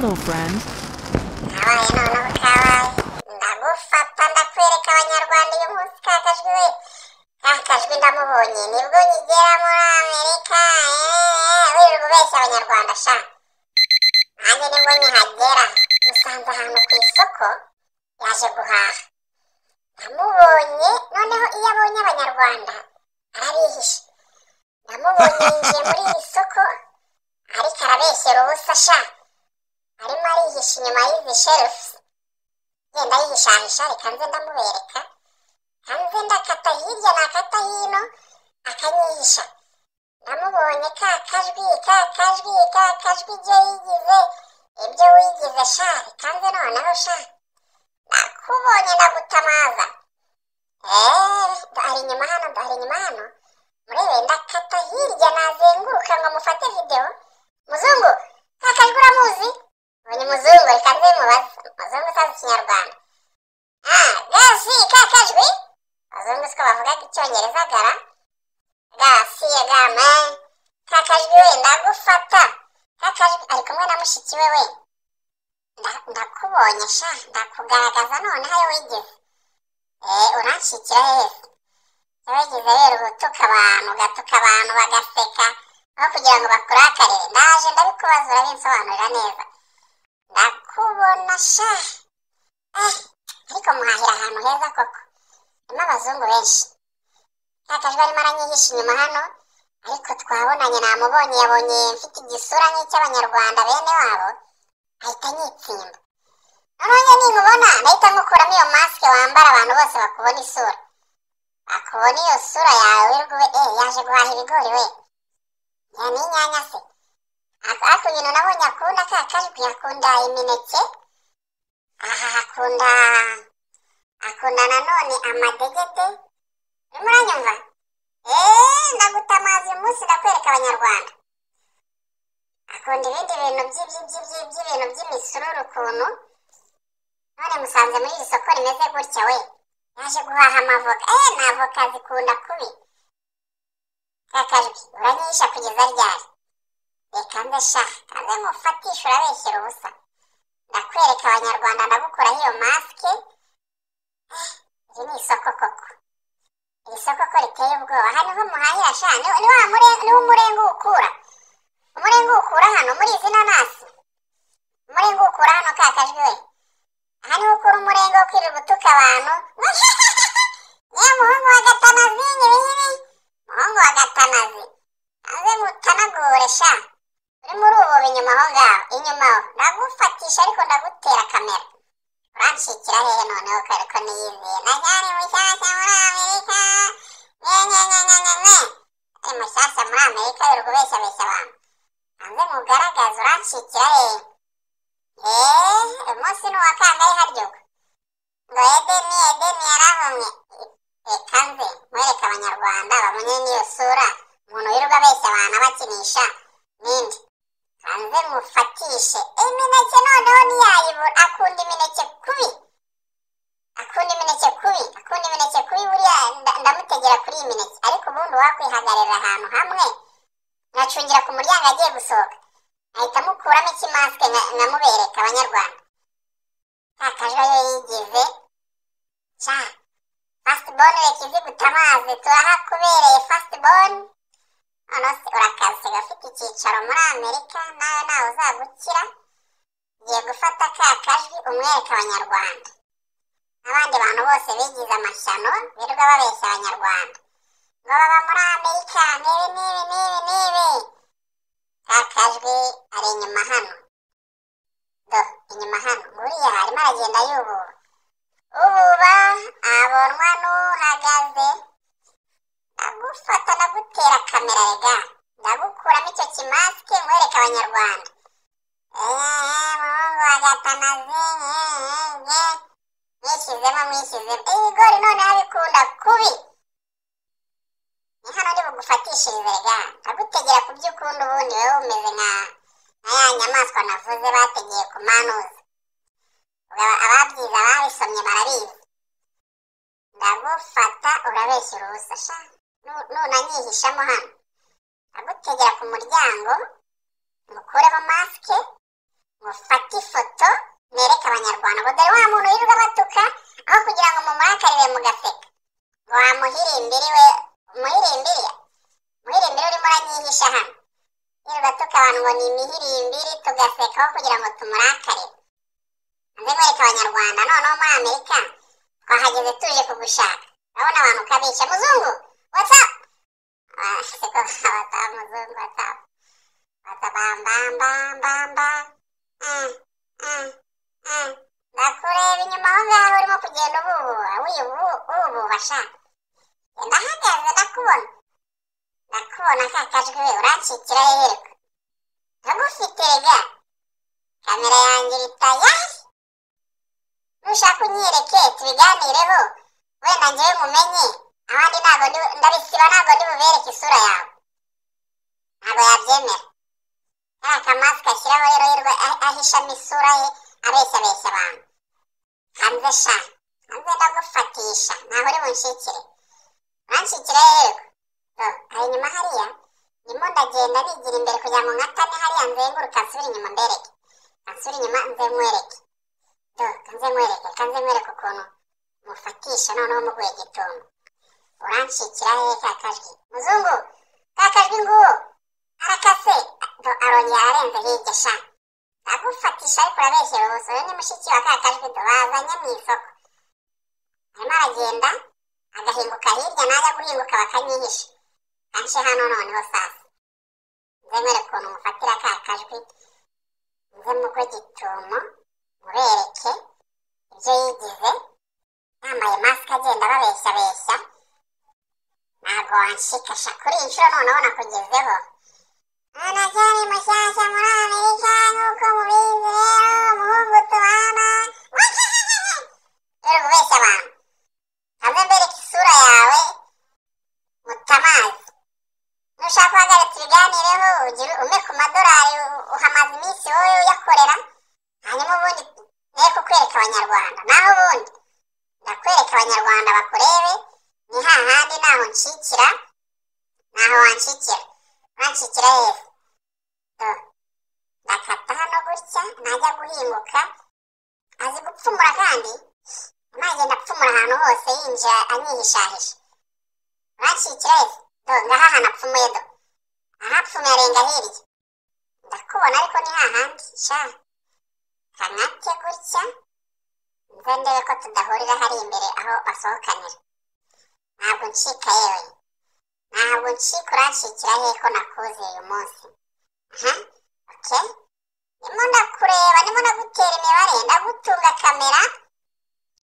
Hello, friend. Kabaye noneho kabaye ndagufata ndakwereka abanyarwanda uyu munsi kakajwi ndamubonye nibwo nkigera muri Amerika wirirwa ubeshya abanyarwanda sha nanjye nibwo nkihagera musanze ahantu ku isoko yaje guhaha ndamubonye noneho iyo abonye abanyarwanda arabihisha ndamubonye yinjiye muri iri soko ariko arabeshyera ubusa sha arimo arihisha inyuma y'izi sherufu genda yihishahisha reka nze ndamubereka hanze ndakata hirya nakata hino akanyihisha ndamubonye kakajwi ibyo wigize sha reka nze noneho sha nakubonye ndagutamaza ari inyuma hano murebe ndakata hirya nazenguruka ngo mufate video muzungu kakajwi uramuzi ubonye muzungu reka nze mubaze muzungu utazi ikinyarwanda gasi kakajwi abazungu siko bavugaga icyongereza gara gasi gama kakajwi we ndagufata kakajwi ari kumwe na mushiki we ndakubonye sha ndakugaragaza noneho ayo wigeze uranshyikira hese wagize rero gutuka abantu bagaseka aho kugira ngo bakurakare ndaje ndabikubaza urabinsobanurira neza ndakubona sha ariko muhahira ahantu heza koko harimo abazungu benshi kakajwi arimo aranyihisha inyuma hano ariko twabonanye namubonye yabonye mfite igisura nk'icy'abanyarwanda bene wabo ahita anyitsimba noneho ninkubona ndahita nkukuramo iyo masike wambara abantu bose bakubona isura bakubona iyo sura yawe wirwe yaje guhaha ibigori we n'inyanya se ariko ibintu nabonye akunda kakajwi akunda imineke akunda nanone amadegede urimo uranyumva ndagutamaza uyu munsi ndakwereka abanyarwanda akunda ibindi bintu by'ibintu by'imisururu ukuntu none musanze muri iri soko rimeze gutya we yaje guhaha amavoka n'avoka zikunda kubi kakajwi uranyihisha kugeza ryari reka nze sha kanze mufatisha urabeshyera ubusa ndakwereka abanyarwanda ndagukuraho iyo masike iri ni isoko koko iri soko ko riteye ubwoba hano ho muhahira sha niwo umurenga ukura hano muri izi nanasi umurenga ukura hano kakajwi we aha niho ukura umurenga wo kwirirwa utuka abantu niyo muhungu wa gatanazi muhungu wa gatanazi hanze mutanagure sha uri muri ubu inyuma aho ngaho inyuma aho ndagufatisha ariko ndagutera kamera uranshyikira hehe noneho kariko niyizeye najyane mushyashya muri Amerika ari mushyashya muri Amerika wirirwa ubeshyabeshya abantu hanze mugaragaza uranshyikira hehe umunsi ni uwa kangahe haryoga ngo edeni yarahumye reka nze mwereke abanyarwanda bamenye n'iyo sura umuntu wirirwa abeshya abantu abakinisha ninde hanze mufatishe imineke noneho ntiyayibura akunda imineke kubi buriya ndamutegera kuri iyi mineke ariko ubundi wakwihagararira ahantu hamwe ngacungira ku muryango agiye gusohoka ahita mukuramo ikimasike nkamubereka abanyarwanda kakajwi yo yigize sha fasitibone reka izi gutamazi turahakubereye fasitibone noneho se urakaze gafite icyicaro muri Amerika nawe uzagukira ugiye gufata kakajwi umwereka abanyarwanda n'abandi bantu bose bigize amashyano birirwa babeshya abanyarwanda ngo baba muri Amerika n'ibi kakajwi ari inyuma hano nguriya arimo aragenda yububa abonwa n'uhagaze ndagufata ndagutera kamera rega ndagukuramo icyo kimasike nkwereka abanyarwanda muhungu wa gatanazi mwishyizemo ibigori none abikunda kubi ni hano ndi bugufatishirize rega ndagutegera ku byo ukunda ubundi wowe umeze nka ya nyamaswa navuze bategeye ku manuza ababyize ababisomye barabizi ndagufata urabeshyira ubusa sha nunanyihishamo hano ndagutegera ku muryango mukureho masike mufate ifoto nereke abanyarwanda ngo dore wa muntu yirirwa batuka aho kugira ngo mumurakarire mugaseka ngo wamuhirimbiri we umuhirimbiri urimo uranyihisha hano yirirwa tuka abantu ngo ni imihirimbiri tugaseka aho kugira ngo tumurakare. Nze mwereka abanyarwanda noneho muri Amerika twahageze tuje kugushaka urabona abantu ukabisha muzungu what's up seko wata muzungu wata bambambambamba ndakureba inyuma aho ngaho urimo kugenda ububasha ndahagaze ndakubona ka kajwi we urancikira hehereko ndagufite rega kamera yanjye iri tayari nushaka unyereke tubiganireho wenda njyewe mumenye abandi ntabwo ndabisiba ntabwo ndi bubereke isura yawe ntabwo yabyemera kariya kamasike ashyiraho rero yirirwa ahishamo isura ye abeshyabeshya abantu hanze ndagufatisha ntabwo uri bunshikire urancikira hehereko hari inyuma hariya ndimo ndagenda nigira imbere kugira ngo nkatane hariya nzenguruka nsubire inyuma mbereke nsubire inyuma nze nkwereke ukuntu mufatisha noneho muguye gitondo urancikira hehe ka kajwi muzungu ka kajwi nguwo arakase arongera arenze hirya sha ndagufatisha ariko urabeshyera ubuso we ni mushiki wa ka kajwi bazanye mu isoko arimo aragenda agahinguka hirya najya guhinguka bakanyihisha kanshi hano noneho sasa nze nkwereke ukuntu mufatira ka kajwi nze mugwe gitumo mubereke ibyo yigize yambaye masike agenda babeshyabeshya ntabwo wanshikasha kuri iyi nshuro noneho nakugezeho anacyari mushyashya muri Amerika nk'uko mubizi rero umuhungu tubana rero kubeshya abantu hanze mbereke isura yawe mutamazi nushaka guhagarika ibiganireho ume ku madolari uhamaze iminsi wowe uyakorera hanyuma ubundi ne kukwereka abanyarwanda naho ubundi ndakwereka abanyarwanda bakurebe ni hahandi naho nshikira naho wanshikira urancikira heza ndakata hano gutya najya guhinguka azi gupfumura kandi nagenda apfumura ahantu hose yinjira anyihishahisha urancikira heza ngaha hanapfumuye ahapfumuye arenga hirya ndakubona ariko ni hahandi sha kanate gutya nze ndebe ko tudahurira hari imbere aho basohokanira ntabwo ncika yewe ntabwo ncika urancikira hehe ko nakuze uyu munsi okay ndimo ndakureba ndimo ndagutera imibare ndagutunga kamera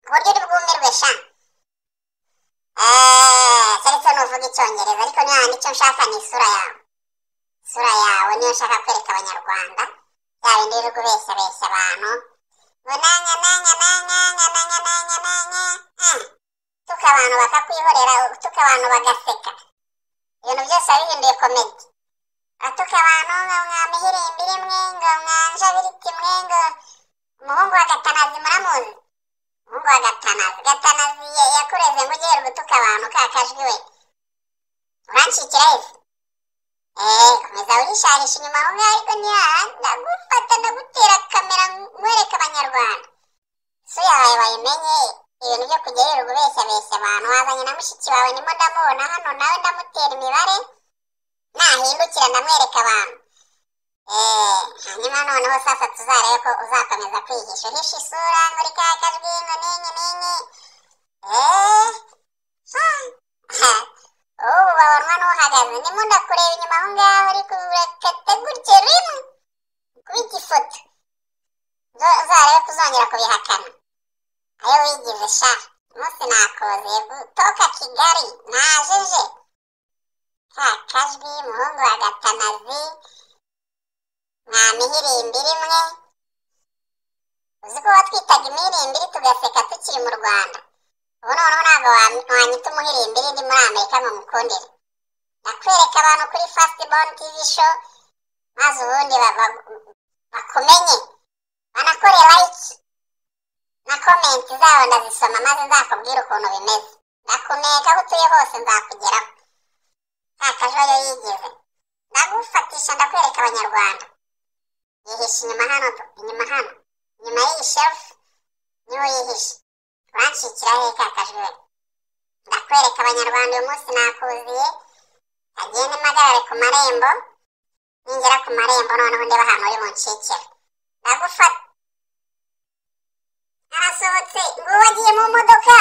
ku buryo uri bwumirwe sha keretse nuvuga icyongereza ariko niyo handi icyo nshaka ni isura yawe niyo nshaka kwereka abanyarwanda bya bindi uri kubeshyabeshya abantu ngo tuka abantu bakakwihorera tuka abantu bagaseka ibintu byose wabihinduye komedi atuka abantu ngo mwamihirimbiri mwe ngo mwanjabiriti mwe ngo umuhungu wa Gatanazi muramuzi umuhungu wa Gatanazi yakureze ngo ugiye gutuka abantu ka kajwi we urancikira heza komeza wishahisha inyuma aho ngaho ariko ndagufata ndagutera kamera nkwereka abanyarwanda so yawe wayimenye ibintu byo kujya yirirwa ubeshyabeshya abantu wazanye na mushiki wawe ndimo ndamubona hano nawe ndamutera imibare nahindukira ndamwereka abantu hanyuma noneho sasa tuzarebe ko uzakomeza kwihisha uhisha isura muri ka kajwi ngo ninyi ubu babonwa n'uhagaze ndimo ndakureba inyuma aho ngaho ariko urakata gutya rimwe kubita ifoto uzarebe ko uzongera kubihakana ayo wigize sha umunsi nakoze gutoka Kigali najeje ka kajwi umuhungu wa Gatanazi mwamihirimbiri mwe uzi ko watwitaga imihirimbiri tugaseka tukiri mu Rwanda ubu noneho ntabwo wanyita umuhirimbiri ndi muri Amerika ngo mukundire ndakwereka abantu kuri Fastborn TV show maze ubundi bakumenye banakore like na comment zabo ndazisoma maze nzakubwira ukuntu bimeze ndakuneka aho utuye hose nzakugeraho nta kajoyo yigize ndagufatisha ndakwereka abanyarwanda yihishe inyuma hano, inyuma hano, inyuma y'iyi shefu niho yihishe. Uranshikira hehe ka kajwi we? Ndakwereka abanyarwanda uyu munsi nakuziye. Agende mpagarare ku marembo, ningera ku marembo noneho ndeba ahantu uri bunshikira. Ndagufata. Arasohotse, nguwo agiye mu modoka.